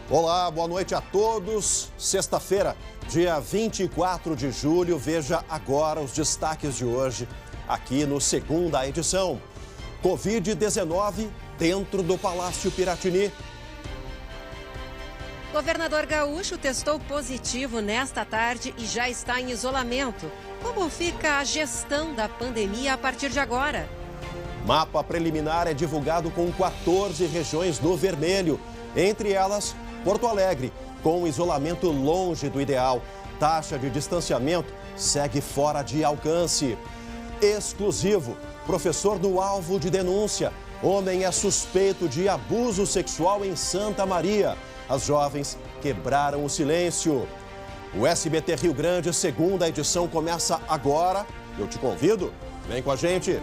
Olá, boa noite a todos. Sexta-feira, dia 24 de julho. Veja agora os destaques de hoje, aqui no Segunda Edição. Covid-19 dentro do Palácio Piratini. Governador gaúcho testou positivo nesta tarde e já está em isolamento. Como fica a gestão da pandemia a partir de agora? Mapa preliminar é divulgado com 14 regiões no vermelho. Entre elas, Porto Alegre, com isolamento longe do ideal. Taxa de distanciamento segue fora de alcance. Exclusivo, professor no alvo de denúncia. Homem é suspeito de abuso sexual em Santa Maria. As jovens quebraram o silêncio. O SBT Rio Grande, segunda edição, começa agora. Eu te convido, vem com a gente.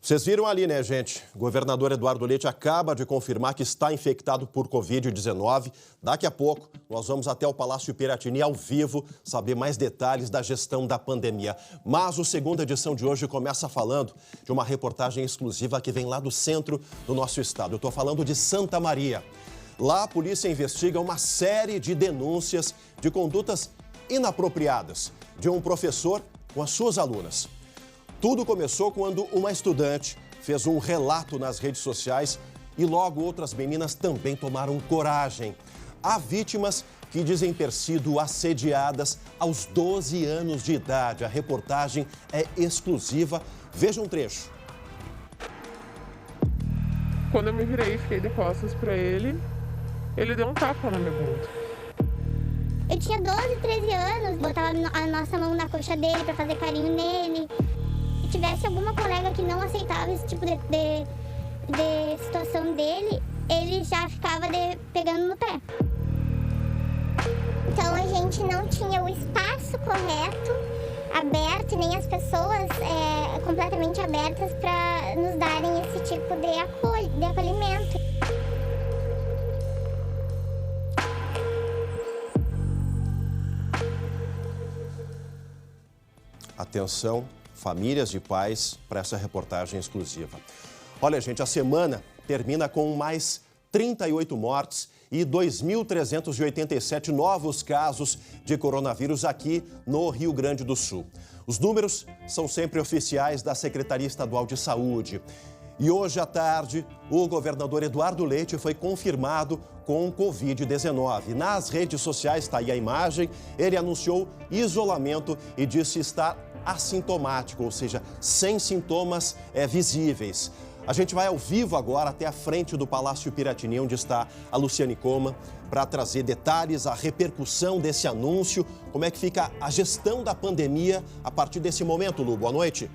Vocês viram ali, né, gente? O governador Eduardo Leite acaba de confirmar que está infectado por Covid-19. Daqui a pouco, nós vamos até o Palácio Piratini ao vivo saber mais detalhes da gestão da pandemia. Mas o segunda edição de hoje começa falando de uma reportagem exclusiva que vem lá do centro do nosso estado. Eu estou falando de Santa Maria. Lá a polícia investiga uma série de denúncias de condutas inapropriadas de um professor com as suas alunas. Tudo começou quando uma estudante fez um relato nas redes sociais e logo outras meninas também tomaram coragem. Há vítimas que dizem ter sido assediadas aos 12 anos de idade. A reportagem é exclusiva. Veja um trecho. Quando eu me virei e fiquei de costas para ele deu um tapa na minha bunda. Eu tinha 12, 13 anos, botava a nossa mão na coxa dele para fazer carinho nele. Se tivesse alguma colega que não aceitava esse tipo de situação dele, ele já ficava pegando no pé. Então a gente não tinha o espaço correto, aberto, nem as pessoas completamente abertas para nos darem esse tipo de acolhimento. Atenção, famílias e pais, para essa reportagem exclusiva. Olha, gente, a semana termina com mais 38 mortes e 2.387 novos casos de coronavírus aqui no Rio Grande do Sul. Os números são sempre oficiais da Secretaria Estadual de Saúde. E hoje à tarde, o governador Eduardo Leite foi confirmado com Covid-19. Nas redes sociais, está aí a imagem, ele anunciou isolamento e disse estar assintomático, ou seja, sem sintomas visíveis. A gente vai ao vivo agora até a frente do Palácio Piratini, onde está a Luciane Coma, para trazer detalhes, a repercussão desse anúncio, como é que fica a gestão da pandemia a partir desse momento, Lu. Boa noite.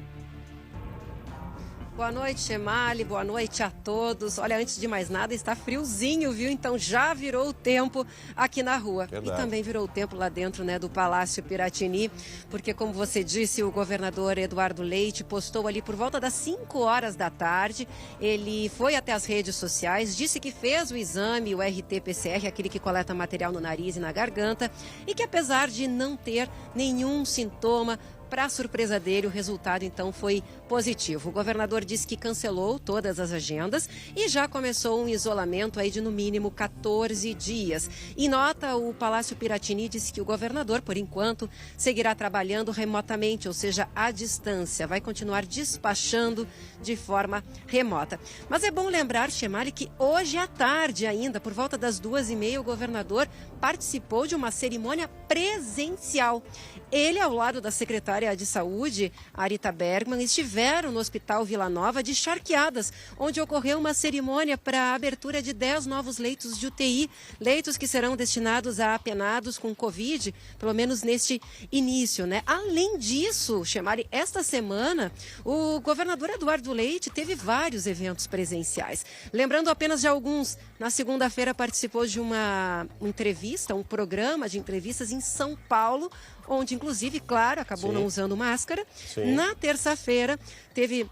Boa noite, Chemali. Boa noite a todos. Olha, antes de mais nada, está friozinho, viu? Então já virou o tempo aqui na rua. Verdade. E também virou o tempo lá dentro, né, do Palácio Piratini, porque, como você disse, o governador Eduardo Leite postou ali por volta das 5 horas da tarde. Ele foi até as redes sociais, disse que fez o exame, o RT-PCR, aquele que coleta material no nariz e na garganta, e que apesar de não ter nenhum sintoma, para surpresa dele, o resultado então foi positivo. O governador disse que cancelou todas as agendas e já começou um isolamento aí de no mínimo 14 dias. Em nota, o Palácio Piratini disse que o governador, por enquanto, seguirá trabalhando remotamente, ou seja, à distância. Vai continuar despachando de forma remota. Mas é bom lembrar, Chemali, que hoje à tarde ainda, por volta das 2h30, o governador participou de uma cerimônia presencial. Ele, ao lado da secretária de Saúde, Arita Bergman, estiveram no Hospital Vila Nova de Charqueadas, onde ocorreu uma cerimônia para a abertura de 10 novos leitos de UTI, leitos que serão destinados a apenados com Covid, pelo menos neste início, né? Além disso, Chemari, esta semana, o governador Eduardo Leite teve vários eventos presenciais. Lembrando apenas de alguns, na segunda-feira participou de uma entrevista, um programa de entrevistas em São Paulo, onde, inclusive, claro, acabou não usando máscara. Sim. Na terça-feira, teve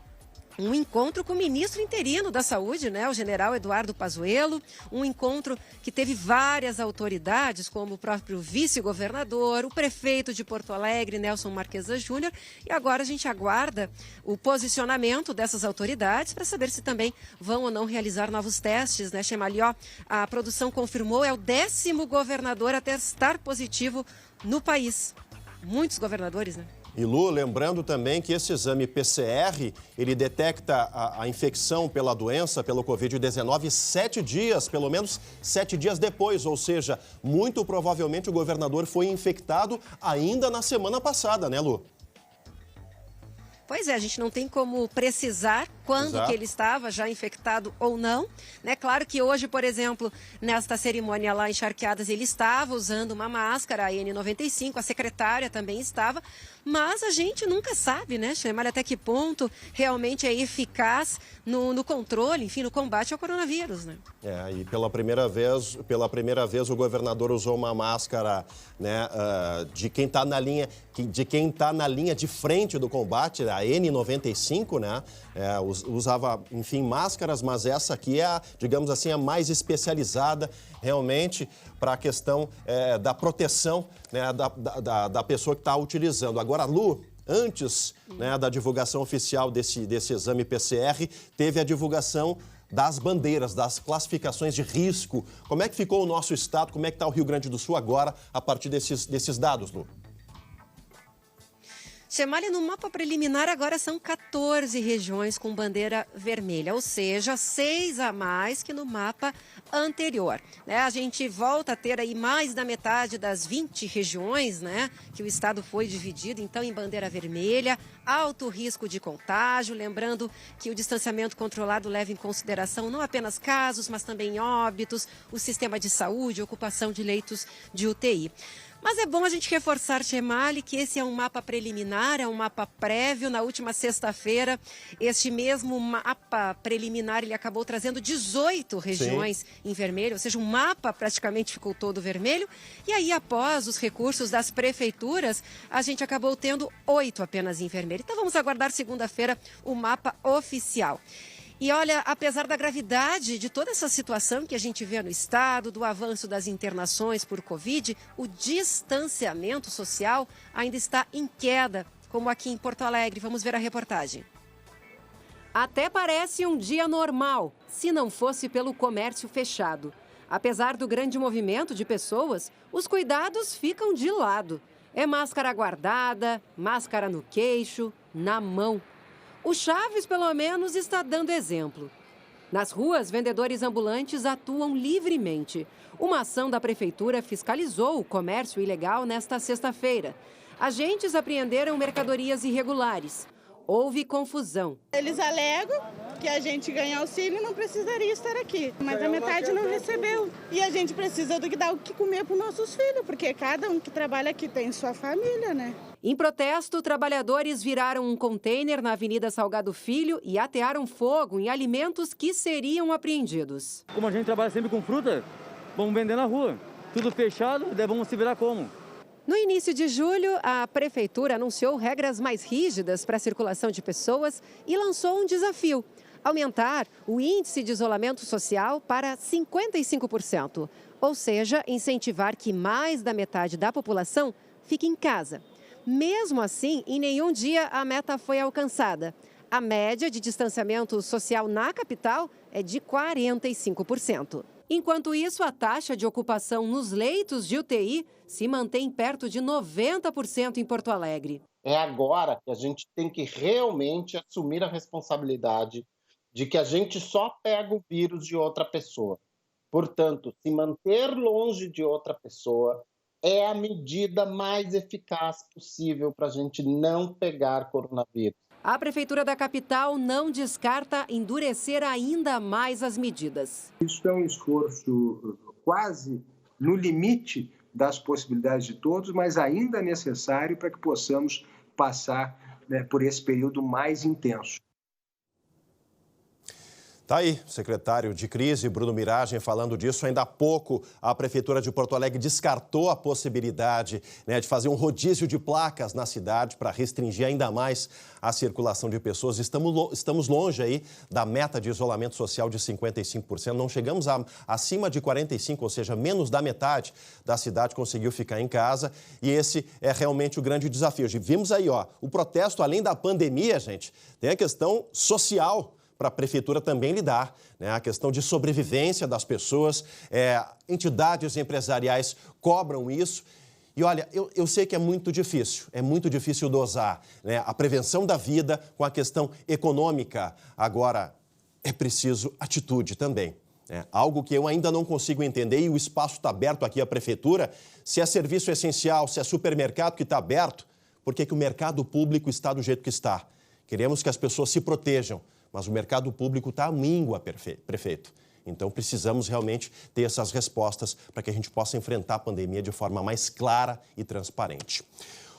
um encontro com o ministro interino da Saúde, né, o general Eduardo Pazuello, um encontro que teve várias autoridades, como o próprio vice-governador, o prefeito de Porto Alegre, Nelson Marquesa Júnior, e agora a gente aguarda o posicionamento dessas autoridades para saber se também vão ou não realizar novos testes, né, Chemali? A produção confirmou, é o 10º governador a testar positivo no país. Muitos governadores, né? E Lu, lembrando também que esse exame PCR, ele detecta a infecção pela doença, pelo Covid-19, 7 dias, pelo menos 7 dias depois. Ou seja, muito provavelmente o governador foi infectado ainda na semana passada, né, Lu? Pois é, a gente não tem como precisar quando que ele estava já infectado ou não, né? Claro que hoje, por exemplo, nesta cerimônia lá em Charqueadas, ele estava usando uma máscara, a N95, a secretária também estava, mas a gente nunca sabe, né, Chemali, até que ponto realmente é eficaz no controle, enfim, no combate ao coronavírus, né? E pela primeira vez o governador usou uma máscara, né, de quem está na linha de frente do combate, a N95, né? Usava, enfim, máscaras, mas essa aqui é, digamos assim, a mais especializada realmente para a questão da proteção, né, da pessoa que está utilizando. Agora, Lu, antes, né, da divulgação oficial desse exame PCR, teve a divulgação das bandeiras, das classificações de risco. Como é que ficou o nosso estado? Como é que está o Rio Grande do Sul agora, a partir desses dados, Lu? Chemali, no mapa preliminar agora são 14 regiões com bandeira vermelha, ou seja, 6 a mais que no mapa anterior, né? A gente volta a ter aí mais da metade das 20 regiões, né, que o estado foi dividido, então, em bandeira vermelha, alto risco de contágio, lembrando que o distanciamento controlado leva em consideração não apenas casos, mas também óbitos, o sistema de saúde, ocupação de leitos de UTI. Mas é bom a gente reforçar, Chemali, que esse é um mapa preliminar, é um mapa prévio. Na última sexta-feira, este mesmo mapa preliminar, ele acabou trazendo 18 regiões em vermelho, ou seja, o mapa praticamente ficou todo vermelho. E aí, após os recursos das prefeituras, a gente acabou tendo 8 apenas em vermelho. Então, vamos aguardar segunda-feira o mapa oficial. E olha, apesar da gravidade de toda essa situação que a gente vê no estado, do avanço das internações por Covid, o distanciamento social ainda está em queda, como aqui em Porto Alegre. Vamos ver a reportagem. Até parece um dia normal, se não fosse pelo comércio fechado. Apesar do grande movimento de pessoas, os cuidados ficam de lado. É máscara guardada, máscara no queixo, na mão. O Chaves, pelo menos, está dando exemplo. Nas ruas, vendedores ambulantes atuam livremente. Uma ação da prefeitura fiscalizou o comércio ilegal nesta sexta-feira. Agentes apreenderam mercadorias irregulares. Houve confusão. Eles alegam que a gente ganha auxílio e não precisaria estar aqui. Mas a metade não recebeu. E a gente precisa do que dar o que comer para os nossos filhos, porque cada um que trabalha aqui tem sua família, né? Em protesto, trabalhadores viraram um container na Avenida Salgado Filho e atearam fogo em alimentos que seriam apreendidos. Como a gente trabalha sempre com fruta, vamos vender na rua. Tudo fechado, daí vamos se virar como? No início de julho, a prefeitura anunciou regras mais rígidas para a circulação de pessoas e lançou um desafio: aumentar o índice de isolamento social para 55%, ou seja, incentivar que mais da metade da população fique em casa. Mesmo assim, em nenhum dia a meta foi alcançada. A média de distanciamento social na capital é de 45%. Enquanto isso, a taxa de ocupação nos leitos de UTI se mantém perto de 90% em Porto Alegre. É agora que a gente tem que realmente assumir a responsabilidade de que a gente só pega o vírus de outra pessoa. Portanto, se manter longe de outra pessoa é a medida mais eficaz possível para a gente não pegar coronavírus. A Prefeitura da capital não descarta endurecer ainda mais as medidas. Isso é um esforço quase no limite das possibilidades de todos, mas ainda necessário para que possamos passar, né, por esse período mais intenso. Tá aí, secretário de Crise, Bruno Miragem, falando disso. Ainda há pouco, a Prefeitura de Porto Alegre descartou a possibilidade, de fazer um rodízio de placas na cidade para restringir ainda mais a circulação de pessoas. Estamos longe aí da meta de isolamento social de 55%. Não chegamos acima de 45%, ou seja, menos da metade da cidade conseguiu ficar em casa. E esse é realmente o grande desafio. Vimos aí, o protesto, além da pandemia, gente, tem a questão social para a Prefeitura também lidar, a questão de sobrevivência das pessoas, entidades empresariais cobram isso. E olha, eu sei que é muito difícil dosar a prevenção da vida com a questão econômica. Agora, é preciso atitude também. Algo que eu ainda não consigo entender, e o espaço está aberto aqui à Prefeitura, se é serviço essencial, se é supermercado que está aberto, por que o mercado público está do jeito que está? Queremos que as pessoas se protejam, mas o mercado público está à míngua, prefeito. Então, precisamos realmente ter essas respostas para que a gente possa enfrentar a pandemia de forma mais clara e transparente.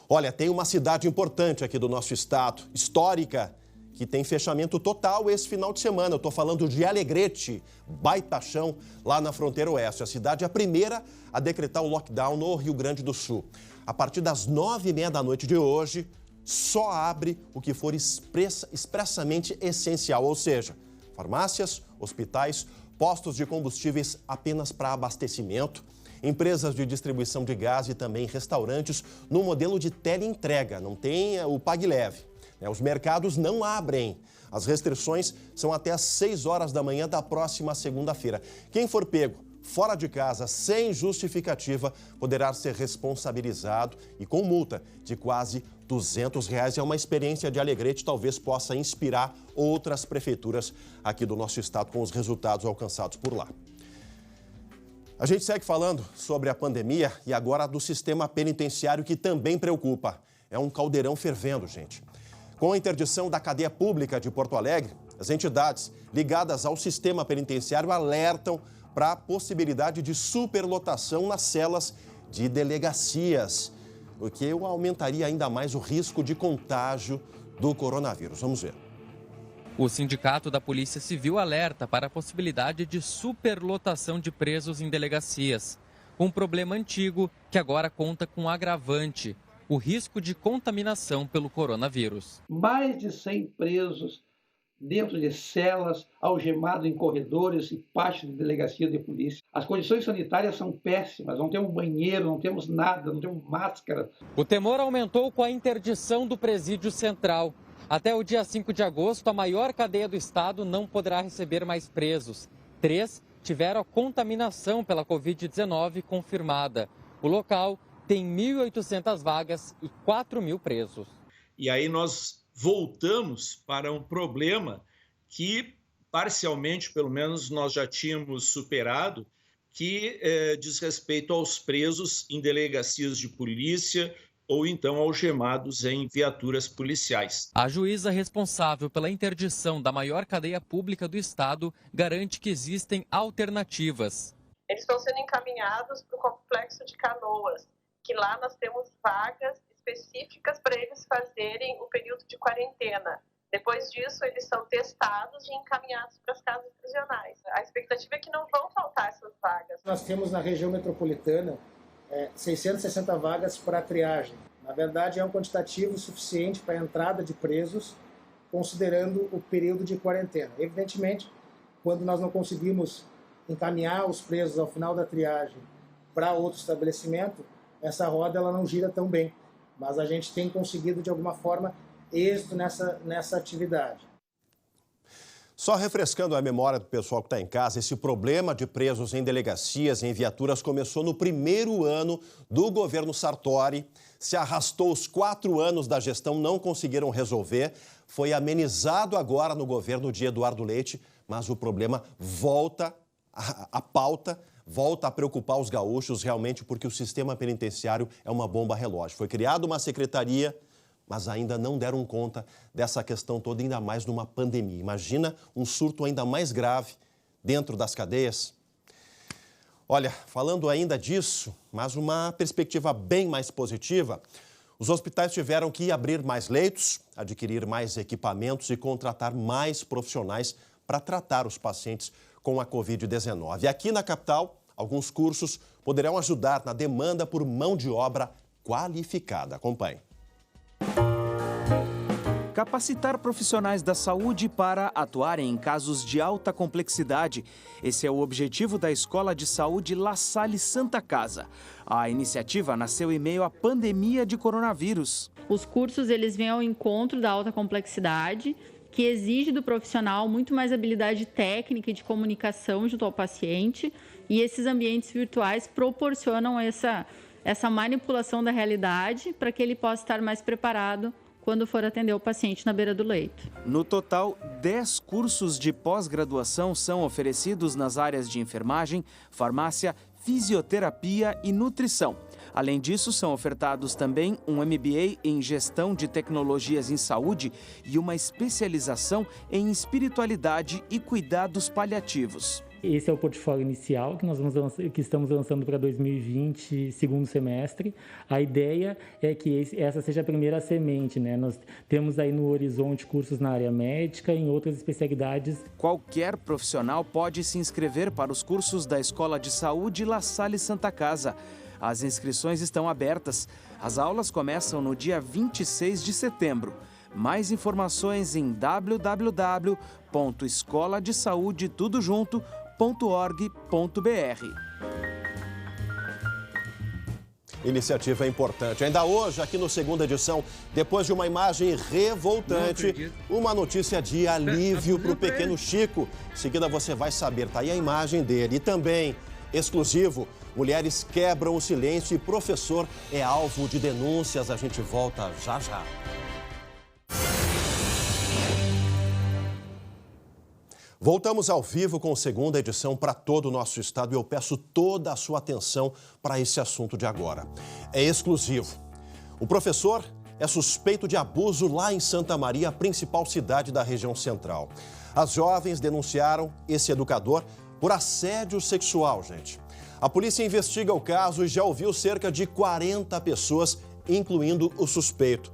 Olha, tem uma cidade importante aqui do nosso estado, histórica, que tem fechamento total esse final de semana. Eu estou falando de Alegrete, Baitachão, lá na fronteira oeste. A cidade é a primeira a decretar o lockdown no Rio Grande do Sul. A partir das 9h30 da noite de hoje, só abre o que for expressamente essencial, ou seja, farmácias, hospitais, postos de combustíveis apenas para abastecimento, empresas de distribuição de gás e também restaurantes no modelo de teleentrega, não tem o Pague Leve. Os mercados não abrem. As restrições são até às 6 horas da manhã da próxima segunda-feira. Quem for pego fora de casa sem justificativa poderá ser responsabilizado e com multa de quase R$200. É uma experiência de Alegrete, talvez possa inspirar outras prefeituras aqui do nosso estado com os resultados alcançados por lá. A gente segue falando sobre a pandemia e agora do sistema penitenciário, que também preocupa. É um caldeirão fervendo, gente. Com a interdição da cadeia pública de Porto Alegre, as entidades ligadas ao sistema penitenciário alertam para a possibilidade de superlotação nas celas de delegacias, o que aumentaria ainda mais o risco de contágio do coronavírus. Vamos ver. O Sindicato da Polícia Civil alerta para a possibilidade de superlotação de presos em delegacias. Um problema antigo que agora conta com um agravante: o risco de contaminação pelo coronavírus. Mais de 100 presos dentro de celas, algemados em corredores e pátios de delegacia de polícia. As condições sanitárias são péssimas, não temos banheiro, não temos nada, não temos máscara. O temor aumentou com a interdição do presídio central. Até o dia 5 de agosto, a maior cadeia do estado não poderá receber mais presos. 3 tiveram a contaminação pela Covid-19 confirmada. O local tem 1.800 vagas e 4.000 presos. E aí nós voltamos para um problema que, parcialmente, pelo menos, nós já tínhamos superado, que diz respeito aos presos em delegacias de polícia ou então algemados em viaturas policiais. A juíza responsável pela interdição da maior cadeia pública do estado garante que existem alternativas. Eles estão sendo encaminhados para o complexo de Canoas, que lá nós temos vagas específicas para eles fazerem o período de quarentena. Depois disso, eles são testados e encaminhados para as casas prisionais. A expectativa é que não vão faltar essas vagas. Nós temos na região metropolitana 660 vagas para triagem. Na verdade, é um quantitativo suficiente para a entrada de presos, considerando o período de quarentena. Evidentemente, quando nós não conseguimos encaminhar os presos ao final da triagem para outro estabelecimento, essa roda ela não gira tão bem. Mas a gente tem conseguido, de alguma forma, êxito nessa atividade. Só refrescando a memória do pessoal que está em casa, esse problema de presos em delegacias, em viaturas, começou no primeiro ano do governo Sartori, se arrastou os 4 anos da gestão, não conseguiram resolver, foi amenizado agora no governo de Eduardo Leite, mas o problema volta à pauta, volta a preocupar os gaúchos realmente, porque o sistema penitenciário é uma bomba relógio. Foi criada uma secretaria, mas ainda não deram conta dessa questão toda, ainda mais numa pandemia. Imagina um surto ainda mais grave dentro das cadeias. Olha, falando ainda disso, mas uma perspectiva bem mais positiva, os hospitais tiveram que abrir mais leitos, adquirir mais equipamentos e contratar mais profissionais para tratar os pacientes com a Covid-19. Aqui na capital, alguns cursos poderão ajudar na demanda por mão de obra qualificada. Acompanhe. Capacitar profissionais da saúde para atuarem em casos de alta complexidade. Esse é o objetivo da Escola de Saúde La Salle Santa Casa. A iniciativa nasceu em meio à pandemia de coronavírus. Os cursos eles vêm ao encontro da alta complexidade, que exige do profissional muito mais habilidade técnica e de comunicação junto ao paciente. E esses ambientes virtuais proporcionam essa manipulação da realidade para que ele possa estar mais preparado quando for atender o paciente na beira do leito. No total, 10 cursos de pós-graduação são oferecidos nas áreas de enfermagem, farmácia, fisioterapia e nutrição. Além disso, são ofertados também um MBA em Gestão de Tecnologias em Saúde e uma especialização em espiritualidade e cuidados paliativos. Esse é o portfólio inicial que estamos lançando para 2020, segundo semestre. A ideia é que essa seja a primeira semente, né? Nós temos aí no horizonte cursos na área médica e em outras especialidades. Qualquer profissional pode se inscrever para os cursos da Escola de Saúde La Salle Santa Casa. As inscrições estão abertas. As aulas começam no dia 26 de setembro. Mais informações em www.escoladesaude.org.br. Iniciativa importante. Ainda hoje, aqui no Segunda Edição, depois de uma imagem revoltante, uma notícia de alívio para o pequeno Chico. Em seguida você vai saber, tá aí a imagem dele. E também, exclusivo, mulheres quebram o silêncio e professor é alvo de denúncias. A gente volta já já. Voltamos ao vivo com a Segunda Edição para todo o nosso estado e eu peço toda a sua atenção para esse assunto de agora. É exclusivo. O professor é suspeito de abuso lá em Santa Maria, a principal cidade da região central. As jovens denunciaram esse educador por assédio sexual, gente. A polícia investiga o caso e já ouviu cerca de 40 pessoas, incluindo o suspeito.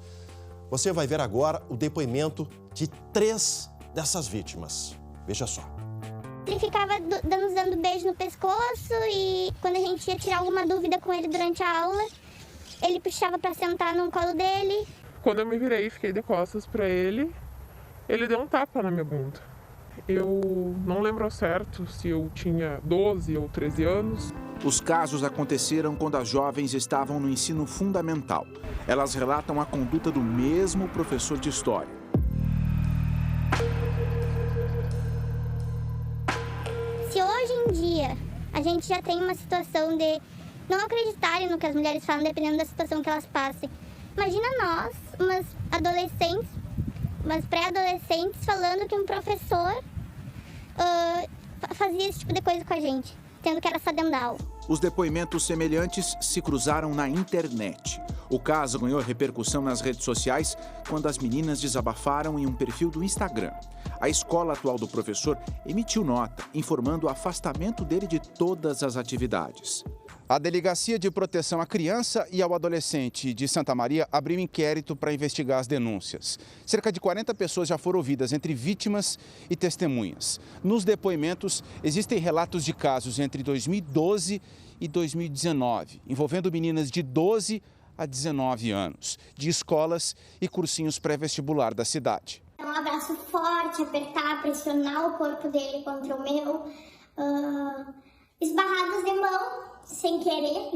Você vai ver agora o depoimento de 3 dessas vítimas. Veja só. Ele ficava dando beijo no pescoço e quando a gente ia tirar alguma dúvida com ele durante a aula, ele puxava para sentar no colo dele. Quando eu me virei e fiquei de costas para ele deu um tapa na minha bunda. Eu não lembro ao certo se eu tinha 12 ou 13 anos. Os casos aconteceram quando as jovens estavam no ensino fundamental. Elas relatam a conduta do mesmo professor de história. Se hoje em dia a gente já tem uma situação de não acreditarem no que as mulheres falam, dependendo da situação que elas passem, imagina nós, umas adolescentes, umas pré-adolescentes, falando que um professor fazia esse tipo de coisa com a gente, tendo que era só dentro da aula. Os depoimentos semelhantes se cruzaram na internet. O caso ganhou repercussão nas redes sociais quando as meninas desabafaram em um perfil do Instagram. A escola atual do professor emitiu nota, informando o afastamento dele de todas as atividades. A Delegacia de Proteção à Criança e ao Adolescente de Santa Maria abriu inquérito para investigar as denúncias. Cerca de 40 pessoas já foram ouvidas, entre vítimas e testemunhas. Nos depoimentos, existem relatos de casos entre 2012 e 2019, envolvendo meninas de 12 a 19 anos, de escolas e cursinhos pré-vestibular da cidade. Um abraço forte, apertar, pressionar o corpo dele contra o meu, esbarradas de mão, sem querer,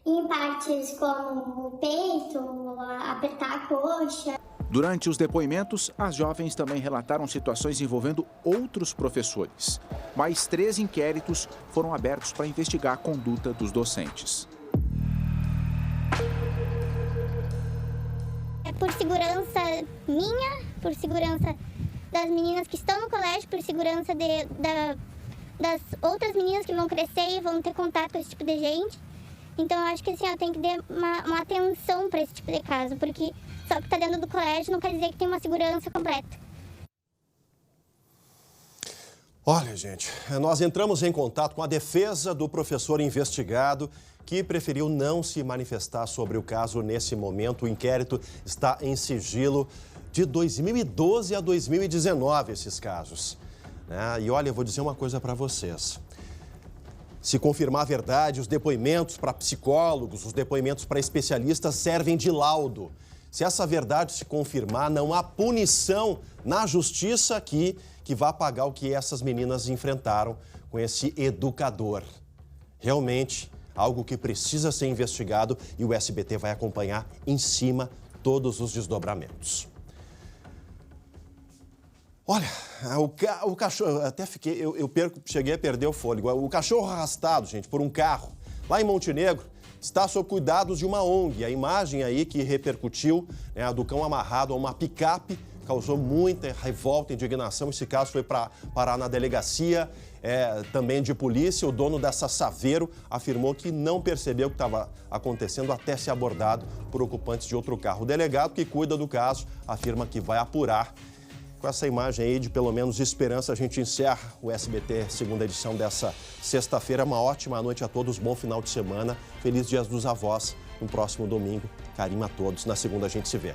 em partes como o peito, apertar a coxa. Durante os depoimentos, as jovens também relataram situações envolvendo outros professores. Mais 3 inquéritos foram abertos para investigar a conduta dos docentes. Por segurança minha, por segurança das meninas que estão no colégio, por segurança das outras meninas que vão crescer e vão ter contato com esse tipo de gente. Então eu acho que assim, tem que dar uma atenção para esse tipo de caso, porque só que está dentro do colégio não quer dizer que tem uma segurança completa. Olha, gente, nós entramos em contato com a defesa do professor investigado, que preferiu não se manifestar sobre o caso nesse momento. O inquérito está em sigilo. de 2012 a 2019 esses casos. E olha, eu vou dizer uma coisa para vocês. Se confirmar a verdade, os depoimentos para psicólogos, os depoimentos para especialistas servem de laudo. Se essa verdade se confirmar, não há punição na justiça aqui que vá pagar o que essas meninas enfrentaram com esse educador. Realmente, algo que precisa ser investigado e o SBT vai acompanhar em cima todos os desdobramentos. Olha, o cachorro, até fiquei, cheguei a perder o fôlego. O cachorro arrastado, gente, por um carro, lá em Montenegro, está sob cuidados de uma ONG. A imagem aí que repercutiu, a do cão amarrado a uma picape, causou muita revolta e indignação. Esse caso foi parar na delegacia também de polícia. O dono dessa Saveiro afirmou que não percebeu o que estava acontecendo até ser abordado por ocupantes de outro carro. O delegado que cuida do caso afirma que vai apurar. Com essa imagem aí de pelo menos esperança, a gente encerra o SBT segunda edição dessa sexta-feira. Uma ótima noite a todos, bom final de semana. Feliz Dias dos Avós. No próximo domingo, carinho a todos. Na segunda a gente se vê.